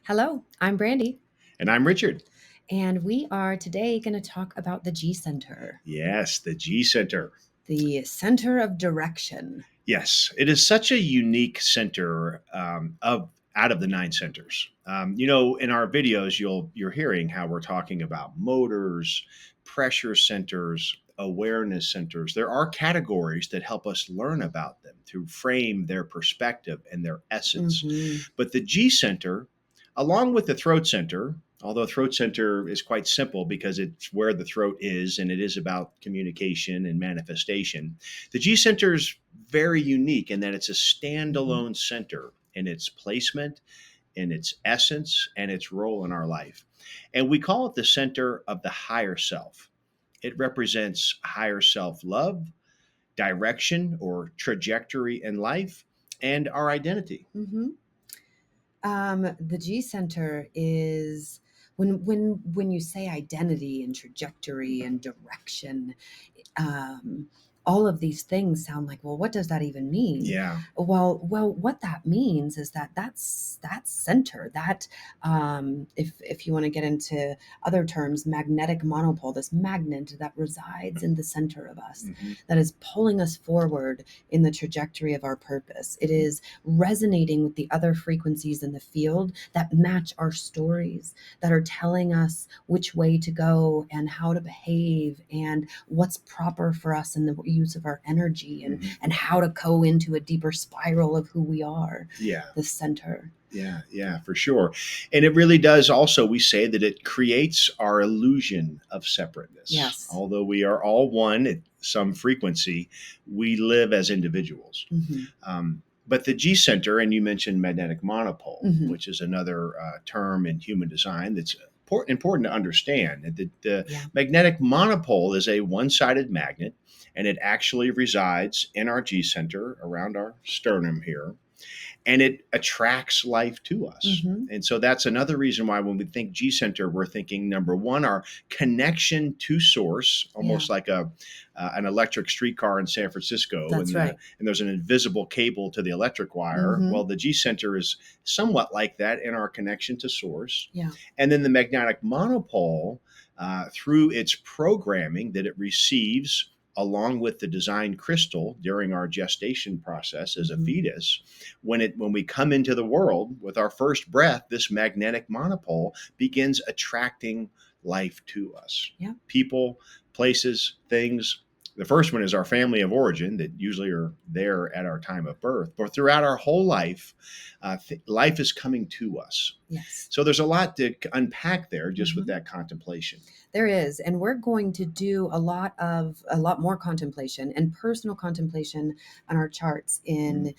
Hello, I'm Brandy, And I'm Richard. and we are today going to talk about the G Center, Yes, the G Center. the center of direction. Yes, it is such a unique center of out of the nine centers. In our videos, you're hearing how we're talking about motors, pressure centers, awareness centers. There are categories that help us learn about them to frame their perspective and their essence. Hmm. But the G center, along with the throat center, although throat center is quite simple because it's where the throat is and it is about communication and manifestation, the G center is very unique in that it's a Hmm. standalone center in its placement, in its essence, and its role in our life. And we call it the center of the higher self. It represents higher self love, direction or trajectory in life, and our identity. Hmm. The G Center is when you say identity and trajectory and direction. um, all of these things sound like, well, what does that even mean? Yeah. Well, what that means is that center, that if you want to get into other terms, magnetic monopole, this magnet that resides in the center of us, Hmm. that is pulling us forward in the trajectory of our purpose. It is resonating with the other frequencies in the field that match our stories, that are telling us which way to go and how to behave and what's proper for us in the use of our energy, and how to go into a deeper spiral of who we are, Yeah. the center. Yeah, for sure. And it really does also, we say that it creates our illusion of separateness. Yes. Although we are all one at some frequency, we live as individuals. Hmm. But the G center, and you mentioned magnetic monopole, Hmm. which is another term in human design that's important to understand. The Yeah. magnetic monopole is a one sided magnet, and it actually resides in our G center around our sternum here, and it attracts life to us. Hmm. And so that's another reason why when we think G center, we're thinking number one, our connection to source, Yeah, almost like an electric streetcar in San Francisco, that's right. and there's an invisible cable to the electric wire. Hmm. Well, the G center is somewhat like that in our connection to source. Yeah. And then the magnetic monopole, through its programming that it receives along with the design crystal during our gestation process as a Hmm. fetus, when we come into the world with our first breath, this magnetic monopole begins attracting life to us. Yeah. People, places, things. The first one is our family of origin that usually are there at our time of birth, but throughout our whole life, life is coming to us. Yes. So there's a lot to unpack there just with Hmm. that contemplation. There is, and we're going to do a lot more contemplation and personal contemplation on our charts Mm-hmm. in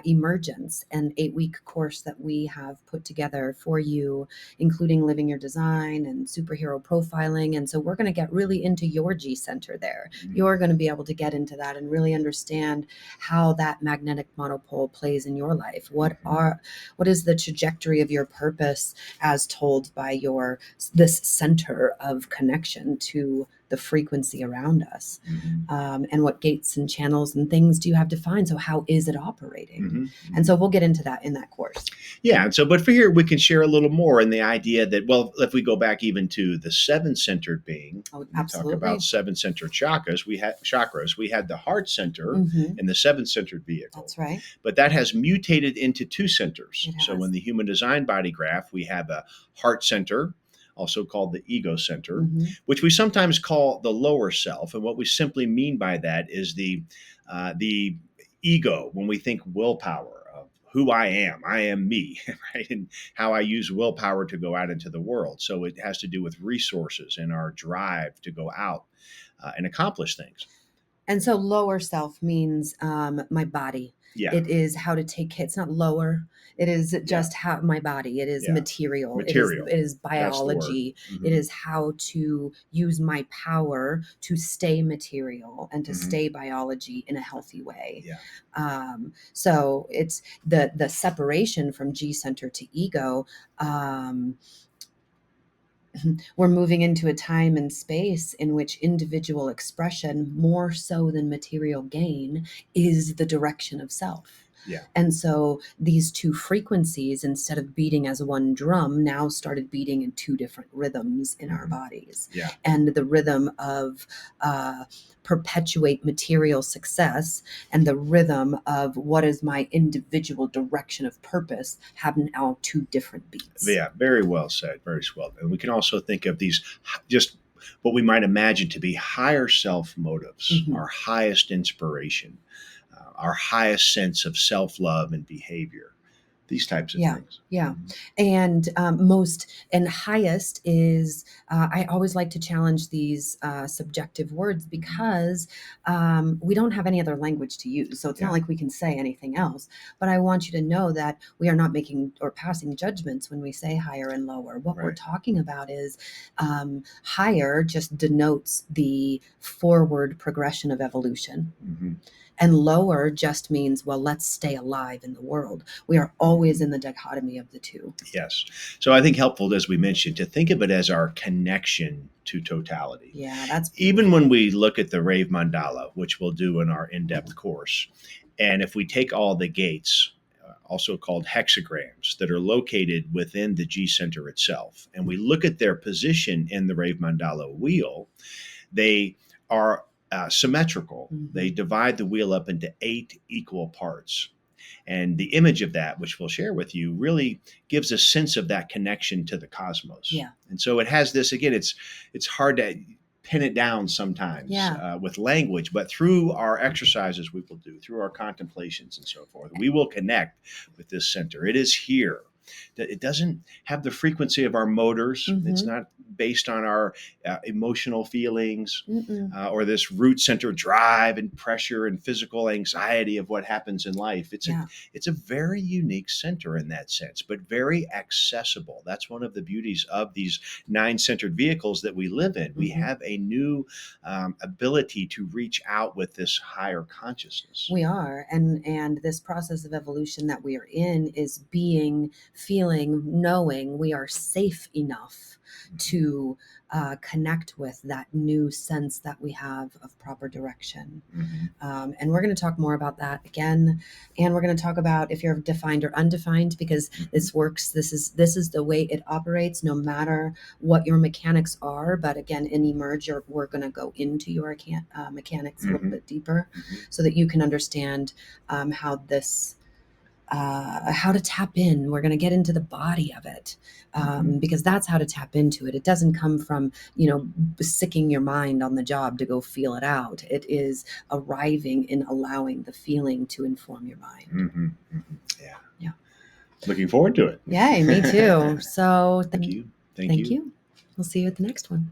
Emergence, an 8-week course that we have put together for you, including living your design and superhero profiling. And so we're going to get really into your G center there. You're going to be able to get into that and really understand how that magnetic monopole plays in your life. What is the trajectory of your purpose as told by your this center of connection to the frequency around us, Mm-hmm. and what gates and channels and things do you have defined? So how is it operating? And Mm-hmm. so we'll get into that in that course. Yeah, and so, but for here, we can share a little more in the idea that, well, if we go back even to the seven-centered being, Oh, we talk about absolutely. seven-centered chakras. We had the heart center Hmm. in the seven-centered vehicle, That's right. but that has mutated into two centers. It So, has. in the human design body graph, we have a heart center, also called the ego center, Hmm. which we sometimes call the lower self. And what we simply mean by that is the ego. When we think willpower of who I am me, right? And how I use willpower to go out into the world. So it has to do with resources and our drive to go out and accomplish things. And so lower self means my body. Yeah, It is how to take care. It's not lower. It is yeah, just how my body. It is yeah. material. Material. It is That's the word. biology. It Hmm. is how to use my power to stay material and to Hmm. stay biology in a healthy way. Yeah. So it's the separation from G center to ego. Um, we're moving into a time and space in which individual expression, more so than material gain, is the direction of self. Yeah. And so these two frequencies, instead of beating as one drum, now started beating in two different rhythms in our bodies. Yeah. And the rhythm of perpetuate material success and the rhythm of what is my individual direction of purpose have now two different beats. Yeah, very well said. Very well. And we can also think of these just what we might imagine to be higher self motives, our highest inspiration, our highest sense of self love and behavior, these types of things. Yeah. And most and highest is, I always like to challenge these subjective words because we don't have any other language to use. So it's not like we can say anything else. But I want you to know that we are not making or passing judgments when we say higher and lower. What we're talking about is higher just denotes the forward progression of evolution. And lower just means, well, let's stay alive in the world. We are always in the dichotomy of the two. Yes. So I think helpful, as we mentioned, to think of it as our connection to totality. Yeah, that's beautiful. Even when we look at the Rave Mandala, which we'll do in our in-depth course, and if we take all the gates, also called hexagrams, that are located within the G center itself, and we look at their position in the Rave Mandala wheel, they are symmetrical. They divide the wheel up into 8 equal parts. And the image of that, which we'll share with you, really gives a sense of that connection to the cosmos. Yeah. And so it has this, again, it's hard to pin it down sometimes with language, but through our exercises we will do, through our contemplations and so forth, we will connect with this center. It is here. It doesn't have the frequency of our motors. It's not based on our emotional feelings or this root center drive and pressure and physical anxiety of what happens in life. It's a very unique center in that sense, but very accessible. That's one of the beauties of these 9-centered vehicles that we live in. We have a new ability to reach out with this higher consciousness. We are, and this process of evolution that we are in is feeling, knowing we are safe enough to connect with that new sense that we have of proper direction. And we're going to talk more about that again. And we're going to talk about if you're defined or undefined, because this works. This is the way it operates, no matter what your mechanics are. But again, in Emerge, we're going to go into your mechanics a little bit deeper, so that you can understand how to tap in. We're going to get into the body of it, because that's how to tap into it. It doesn't come from, sicking your mind on the job to go feel it out. It is arriving in allowing the feeling to inform your mind. Yeah. Looking forward to it. Yay, me too. So Thank you. Thank you. We'll see you at the next one.